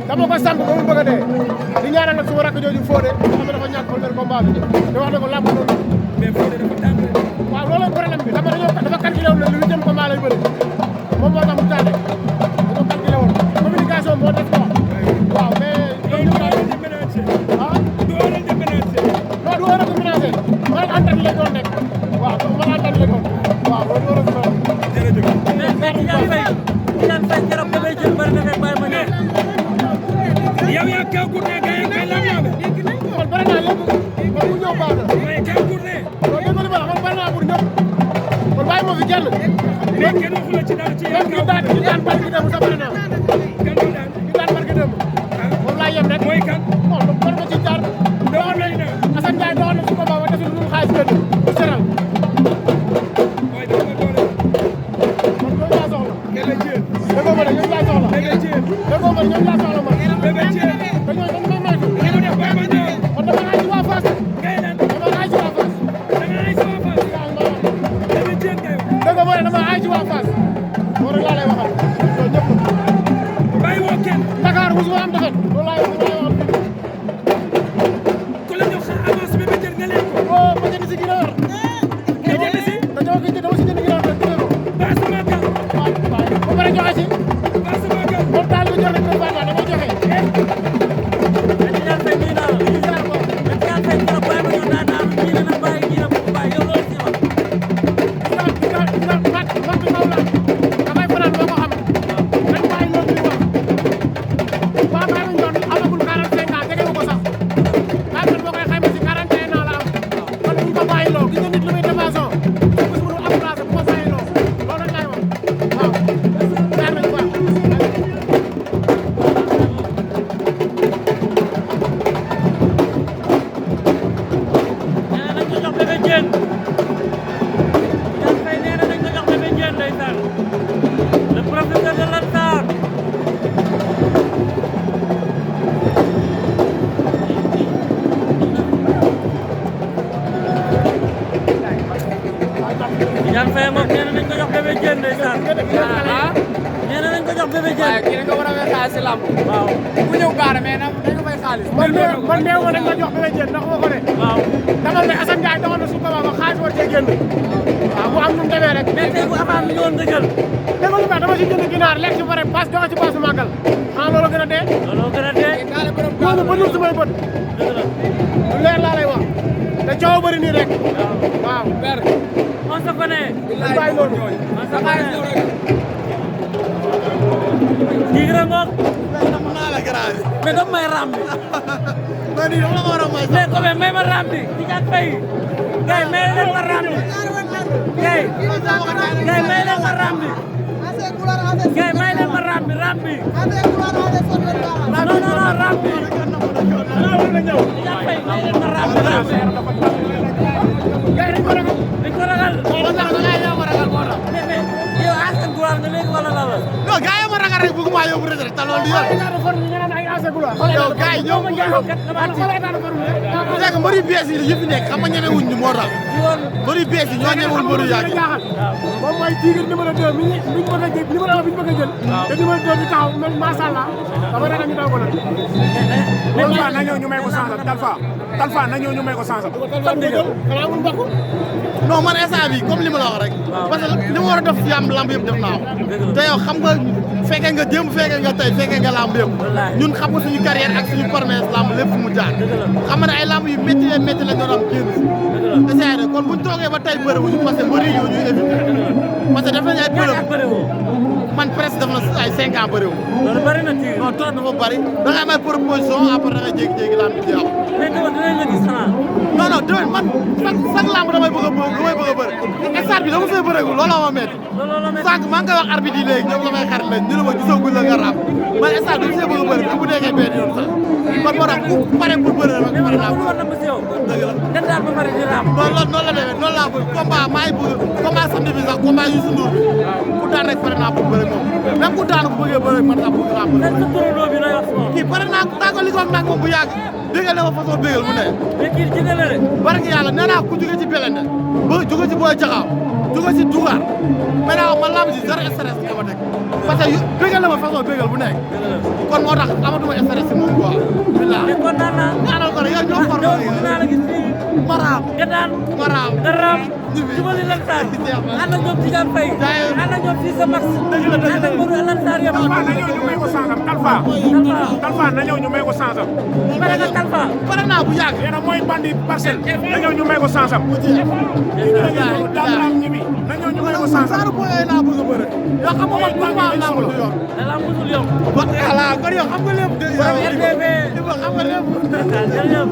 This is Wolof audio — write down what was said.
dama ko sant ba mu bëgg a dee di ñaanal nag suma rakk jooju Fodé nga xam ne dafa ñàkk premier combat bi te wax ne ko làmb noonu mais Fodé dafa tàng waaw loolu problème bi dafa calculé woon ne le 8e combat lay bëri moom moo tax mu tardé dañoo calculé woon communication moo def quoi waaw mais loolu du waral di menacé ah du waral di menacé non du waral di menacé man antenne lay doon nekk waaw man antenne lay doon waaw loolu waral di jërëjëf Tidiane Faye keroog ba may jël bari na fekk bàyyi ma ñëw. yow yaa kaw Gourdin gars yi kay lam laabe. man bari naa lépp man bu ñëw baax na. mais kaw Gourdin. loolu yëpp li ma la man bari naa pour ñëpp man bàyyi ma fi kenn. mais kenn waxu la ci dara ci yow. ki daan barki dem sa bari naa. kan moo daan. ki daan barki dem. moom laa yem rek. mooy kan. non donc war ma ci jaar. doxal nañu ne. Assane Ndiaye doxal na su ko baax ba desul lu mu xaalis benn bu seral. waaye dama doole. man ñoom laa soxla. Bébé Diène. déggoo ma ne ñoom laa soxla. Bébé Diène. déggoo ma ne ñoom laa soxla man. Bébé Diène. dañoo dañ may maytu. li mu def Baye Mandione. man dama aay ci waa Fass. ngay naan. dama aay ci waa Fass. da nga ay sama Fass. Bébé Diène kay. déggoo ma ne dama aay ci waa Fass. loolu laa lay waxal. loolu ñëpp. bàyyi woo kenn. Dakar mosuma am defet. loolu laay waxal. ku la jox avance Bébé Diène nga leen ko. oh ma jënd si ginaar. nga jënd si. dañoo ko dama si jënd ginaar rek tuddee ko. Basse Magal. waaw waaw ba pare joxe si. Basse Magal. moom daal di jox rek ba baax damay joxe. Tidiane Faye nii naa la. Tidiane Faye keroog bàyyi ma ñëw daan naa ñii la na bàyyi ñii la bu bàyyi yow loolu si wax. man bi maw la damay fanaan boo ko xam. dañ bàyyi loolu ñuy wax. waaw bàyyi ma ñoon amagul 45 ans tegewu ko sax. bàyyi ma boo koy xayma si 41 ans la am. kon bu ñu ko bàyyi loo gis nga nit lu muy défension. bés bu dul am place bu ko bàyyi loo loolu laay wax waaw. jaar nañu baax. nee na nañ ko jox Bébé Diène. Tidiane Faye nee na nañ ko jox Bébé Diène ndeysaan. le professeur de l'Ansar. Tidiane Faye moom nee na nañ ko jox Bébé Diène ndeysaan. nee na nañ ko jox Bébé Diène. waaye kii dañ ko war a fay xaalis si làmb. waaw. ku ñëw gaara mais nag dañ ko fay xaalis. man néew ma dañ ma jox Bébé Diène ndax moo ko de. waaw. dama ne Assane Ndiaye doxal na suñu ko ba xaalis war cee génn. waaw bu am nu mu demee rek. mais tey bu avant mi ñëwoon nga jël. dégg nga lu baax dama si jënd ginaar lekk si pare paas joxe ci paasu màggal. ah loolu gën a dee. looloo gën a dee. loolu ba ñu sumay bët. dëgg la. lu leer laa lay wax. te coow bëri nii rek. waaw. on se connaît. dañ bàyyi loolu. on se connaît. Tigre ngoog. mais daf may ram bi. mais nii dama la ko war a may mais ko may ma ram bi. Tidiane Faye. gars may leen ma ram bi. gars may leen ma ram bi. gars may leen ma ram bi ram bi. non ram bi. Tidiane Faye may leen ma ram bi ram bi. gars yi dañ ko ragal. dañ ko ragal. mais yow ancien gloire nga léegi wala la la. non gars yi ma ragal rek bëgg maa yóbbu retraite te loolu du yoon. yow gars yi ñoo ma yow. c'est que mbëri bees yi yëpp nekk xam nga ñeme wuñ ñu moo tax. mbëri bees yi ñoo ñemewul mbëri yàgg. moom mooy Tigre numéro 2 mi ñu bëgg a jël numéro 1 bi ñu bëgg a jël. te numéro 2 bi taxaw man macha allah dama ragal ñu daw ko nag. Talfa na ñëw ñu may ko chance Talfa na ñëw ñu may ko chance. fan nga jël xanaa amul mbokk. non man instant bi comme li ma la wax rek. parce que li ma war a def lamb yëpp def naa ko. te yow xam nga fekkee nga démb fekkee nga tey fekkee nga lamb yëpp. ñun xam nga suñu carrière ak suñu promesse lamb lépp fu mu jaar. xam nga ne ay lamb yu métti la doon am génn si. essayé na kon buñ toogee ba tey bëriwuñu parce que bëri ñoo ñuy éviter. parce que def nañ ay bëriwu man presque def na ay 5 ans bëriwu. loolu bëri na Tigre. non trop dafa bëri da ngay am ay proposition après da ngay jékki-jékki lamb bi di am. mais dinañ la gis xanaa. non non déwén man chaque lamb damay bëgg a bëri stade bi dama fay bëreegul looloo ma métti sànq maa ngi koy wax arbitre yi léegi ñoom samay xarit lañ ñu ne ma gisagul la nga raam man stade bi dama fay bëgg a bëri même bu nekkee benn yoon sax kon moo tax ku pare pour bëri rek pare naa ko dëgg la kenn daal ba pare di raam noonu la demee noonu laa bëgg combat maa ngi bëgg combat samedi bi sax combat Youssou Ndour bi ku daan rek pare naa pour bëri moom même ku daan bu bëggee bëri man sax bëgg naa bëri kii pare naa ko li ko nag moom bu yàgg bégal na ma façon bégal bu ne mais kii jëlee la de barke yàlla nee naa ku jóge ci Belende ba jóge ci Boy Jaxaaw jóge ci Dougar maintenant man lamb ji zéro stress nga ma teg parce que bégal na ma façon bégal bu nekk kon moo tax amatuma stress si moom quoi billahi kon naan naa ñaanal ko rek yow ñoo far naa la gis fii maraam nga daan maraam nga raam jubali lantaar ànd ak ñoom Tidiane Faye ànd ak ñoom Cissé Max ànd ak Modou lantaar yëpp Talfa na ñëw ñu may ko sansam Talfa na ñëw ñu may ko sansam pare nga Talfa pare naa bu yàgg yéen a mooy bandi parcelle na ñëw ñu may ko sansam daam ñibi na ñëw ñu may ko sansam saaru boy naa bëgg a bëre yow xam nga man bëgguma lamb du yoon la musul yow voilà kon yow xam nga lépp RDV xam nga lépp jërëjëf